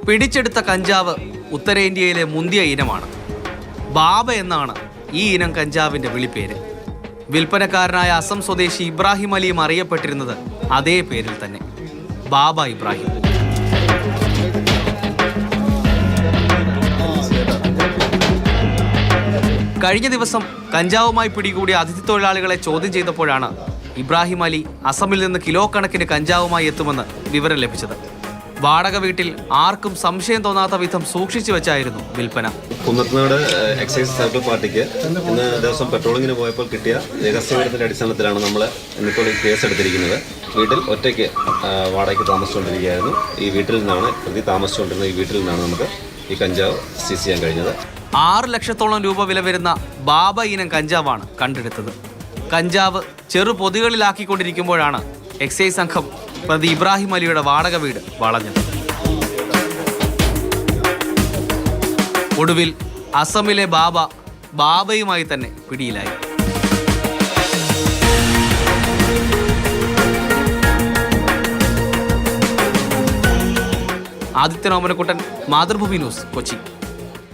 പിടിച്ചെടുത്ത കഞ്ചാവ് ഉത്തരേന്ത്യയിലെ മുന്തിയ ഇനമാണ്. ബാബ എന്നാണ് ഈ ഇനം കഞ്ചാവിൻ്റെ വിളിപ്പേര്. വിൽപ്പനക്കാരനായ അസം സ്വദേശി ഇബ്രാഹിം അലിയും അറിയപ്പെട്ടിരുന്നത് അതേ പേരിൽ തന്നെ, ബാബ ഇബ്രാഹിം. കഴിഞ്ഞ ദിവസം കഞ്ചാവുമായി പിടികൂടിയ അതിഥി തൊഴിലാളികളെ ചോദ്യം ചെയ്തപ്പോഴാണ് ഇബ്രാഹിം അലി അസമിൽ നിന്ന് കിലോ കണക്കിന് കഞ്ചാവുമായി എത്തുമെന്ന് വിവരം ലഭിച്ചത്. വാടക വീട്ടിൽ ആർക്കും സംശയം തോന്നാത്ത വിധം സൂക്ഷിച്ചു വെച്ചായിരുന്നു വിൽപ്പന. കുന്നത്തനാട് എക്സൈസ് സർക്കിൾ പാർട്ടിക്ക് ഇന്ന് ദിവസം പെട്രോളിങ്ങിന് പോയപ്പോൾ കിട്ടിയ രഹസ്യവിവരത്തിന്റെ അടിസ്ഥാനത്തിലാണ് നമ്മൾ ഇന്നിപ്പോൾ ഈ കേസ് എടുത്തിരിക്കുന്നത്. വീട്ടിൽ ഒറ്റയ്ക്ക് വാടകയ്ക്ക് താമസിച്ചുകൊണ്ടിരിക്കുകയായിരുന്നു. ഈ വീട്ടിൽ നിന്നാണ് പ്രതി താമസിച്ചുകൊണ്ടിരുന്ന ഈ വീട്ടിൽ നിന്നാണ് നമുക്ക് ഈ കഞ്ചാവ് സീസ് ചെയ്യാൻ കഴിഞ്ഞത്. 6 ലക്ഷത്തോളം രൂപ വില വരുന്ന ബാബ ഇനം കഞ്ചാവാണ് കണ്ടെടുത്തത്. കഞ്ചാവ് ചെറു പൊതികളിലാക്കിക്കൊണ്ടിരിക്കുമ്പോഴാണ് എക്സൈസ് സംഘം പ്രതി ഇബ്രാഹിം അലിയുടെ വാടക വീട് വളഞ്ഞത്. ഒടുവിൽ അസമിലെ ബാബയുമായി തന്നെ പിടിയിലായി. ആദിത്യൻ ഓമനക്കുട്ടൻ, മാതൃഭൂമി ന്യൂസ്, കൊച്ചി.